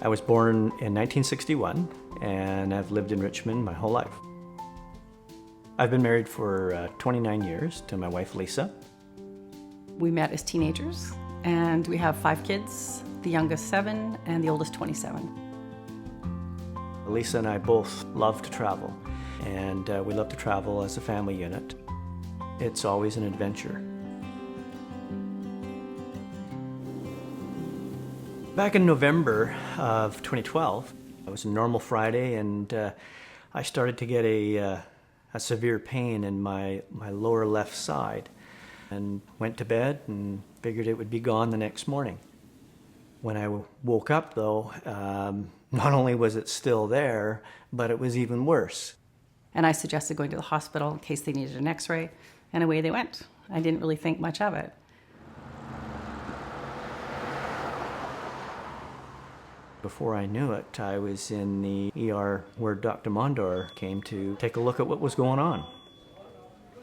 I was born in 1961, and I've lived in Richmond my whole life. I've been married for 29 years to my wife, Lisa. We met as teenagers, and we have 5 kids, the youngest 7 and the oldest 27. Lisa and I both love to travel, and we love to travel as a family unit. It's always an adventure. Back in November of 2012, it was a normal Friday, and I started to get a severe pain in my lower left side, and went to bed and figured it would be gone the next morning. When I woke up, though, not only was it still there, but it was even worse. And I suggested going to the hospital in case they needed an x-ray, and away they went. I didn't really think much of it. Before I knew it, I was in the ER where Dr. Mondor came to take a look at what was going on.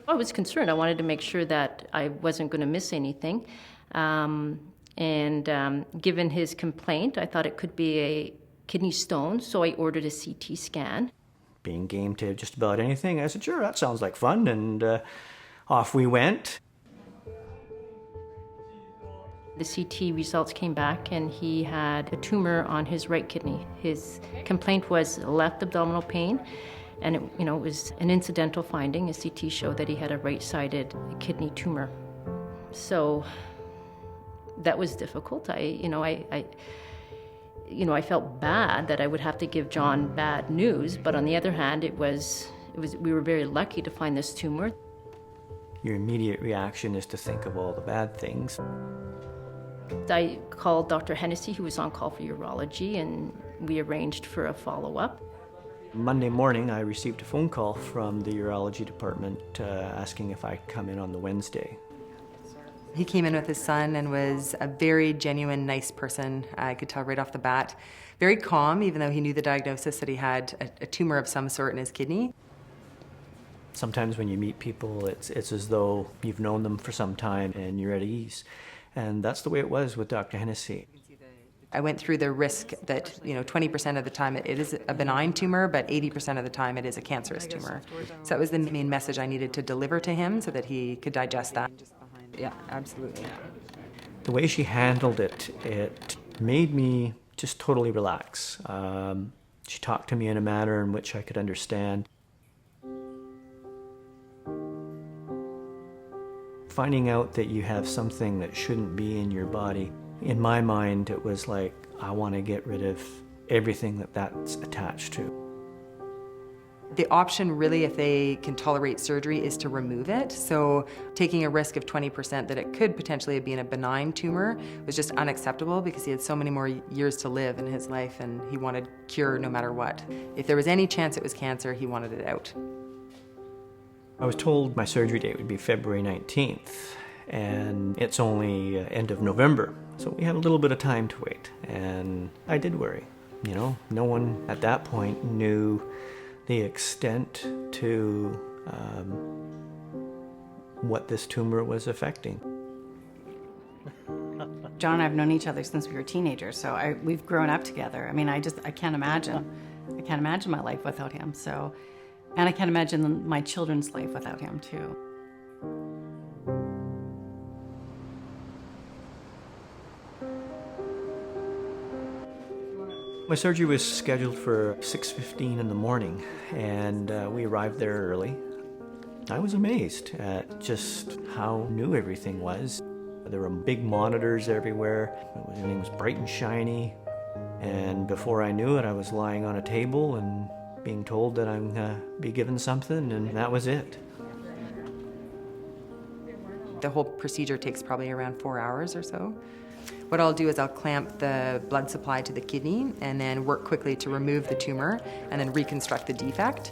I was concerned. I wanted to make sure that I wasn't going to miss anything. Given his complaint, I thought it could be a kidney stone, so I ordered a CT scan. Being game to just about anything, I said, sure, that sounds like fun, and off we went. The CT results came back, and he had a tumor on his right kidney. His complaint was left abdominal pain, and it was an incidental finding. A CT showed that he had a right-sided kidney tumor. So that was difficult. I felt bad that I would have to give John bad news, but on the other hand, we were very lucky to find this tumor. Your immediate reaction is to think of all the bad things. I called Dr. Hennessy, who was on call for urology, and we arranged for a follow-up. Monday morning, I received a phone call from the urology department asking if I'd come in on the Wednesday. He came in with his son and was a very genuine, nice person. I could tell right off the bat. Very calm, even though he knew the diagnosis that he had a tumor of some sort in his kidney. Sometimes when you meet people, it's as though you've known them for some time and you're at ease. And that's the way it was with Dr. Hennessy. I went through the risk that 20% of the time it is a benign tumor, but 80% of the time it is a cancerous tumor. So that was the main message I needed to deliver to him so that he could digest that. Yeah, absolutely. The way she handled it, it made me just totally relax. She talked to me in a manner in which I could understand. Finding out that you have something that shouldn't be in your body, in my mind, it was like, I want to get rid of everything that's attached to. The option really, if they can tolerate surgery, is to remove it. So taking a risk of 20% that it could potentially be in a benign tumor was just unacceptable because he had so many more years to live in his life and he wanted cure no matter what. If there was any chance it was cancer, he wanted it out. I was told my surgery date would be February 19th, and it's only end of November, so we had a little bit of time to wait, and I did worry. No one at that point knew the extent to what this tumor was affecting. John and I have known each other since we were teenagers, so we've grown up together. I mean, I can't imagine my life without him, so. And I can't imagine my children's life without him, too. My surgery was scheduled for 6:15 in the morning, and we arrived there early. I was amazed at just how new everything was. There were big monitors everywhere. Everything was bright and shiny. And before I knew it, I was lying on a table and being told that I'm going to be given something, and that was it. The whole procedure takes probably around 4 hours or so. What I'll do is I'll clamp the blood supply to the kidney and then work quickly to remove the tumor and then reconstruct the defect.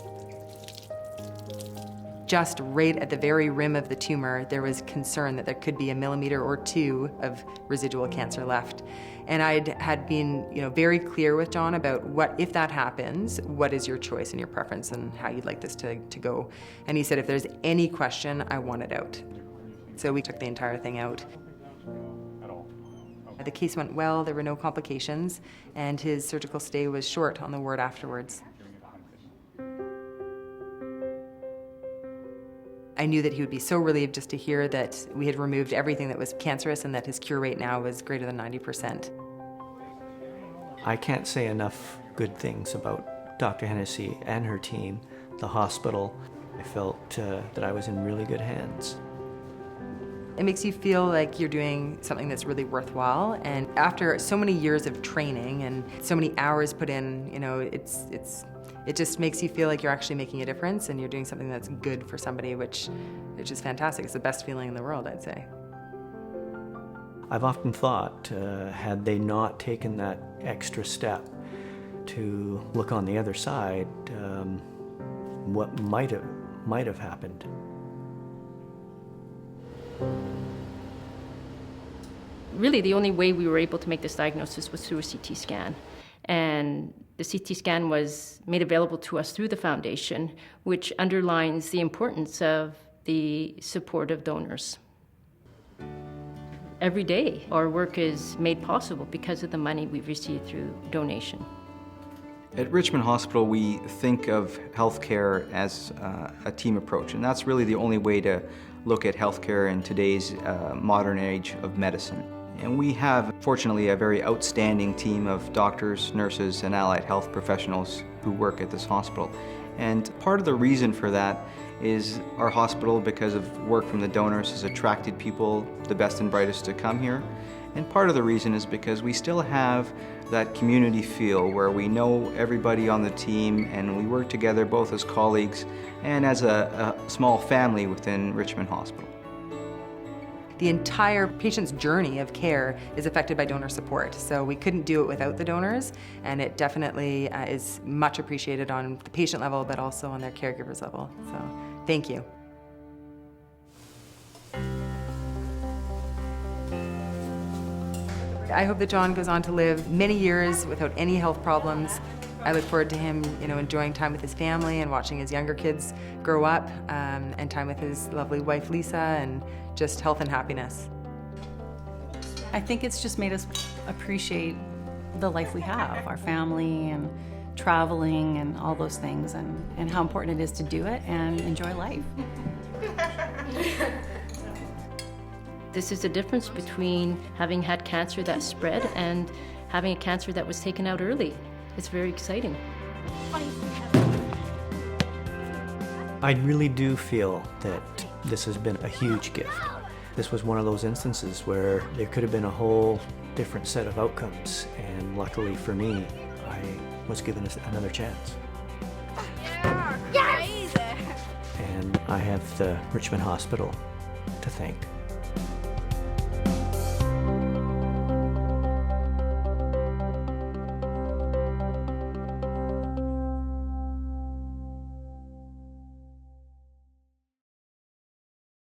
Just right at the very rim of the tumor, there was concern that there could be 1 millimeter or 2 of residual cancer left. And had been, very clear with John about if that happens, what is your choice and your preference and how you'd like this to go. And he said, if there's any question, I want it out. So we took the entire thing out. The case went well, there were no complications, and his surgical stay was short on the ward afterwards. I knew that he would be so relieved just to hear that we had removed everything that was cancerous and that his cure rate now was greater than 90%. I can't say enough good things about Dr. Hennessy and her team, the hospital. I felt that I was in really good hands. It makes you feel like you're doing something that's really worthwhile, and after so many years of training and so many hours put in, you know, it just makes you feel like you're actually making a difference and you're doing something that's good for somebody, which is fantastic. It's the best feeling in the world, I'd say. I've often thought, had they not taken that extra step to look on the other side, what might have happened. Really, the only way we were able to make this diagnosis was through a CT scan. And the CT scan was made available to us through the foundation, which underlines the importance of the support of donors. Every day, our work is made possible because of the money we've received through donation. At Richmond Hospital, we think of healthcare as a team approach, and that's really the only way to look at healthcare in today's modern age of medicine. And we have, fortunately, a very outstanding team of doctors, nurses, and allied health professionals who work at this hospital. And part of the reason for that is our hospital, because of work from the donors, has attracted people, the best and brightest, to come here. And part of the reason is because we still have that community feel where we know everybody on the team and we work together both as colleagues and as a small family within Richmond Hospital. The entire patient's journey of care is affected by donor support, so we couldn't do it without the donors, and it definitely is much appreciated on the patient level, but also on their caregivers level. So, thank you. I hope that John goes on to live many years without any health problems. I look forward to him, enjoying time with his family and watching his younger kids grow up, and time with his lovely wife Lisa, and just health and happiness. I think it's just made us appreciate the life we have, our family and traveling and all those things, and how important it is to do it and enjoy life. This is the difference between having had cancer that spread and having a cancer that was taken out early. It's very exciting. I really do feel that this has been a huge gift. This was one of those instances where there could have been a whole different set of outcomes, and luckily for me, I was given another chance. And I have the Richmond Hospital to thank.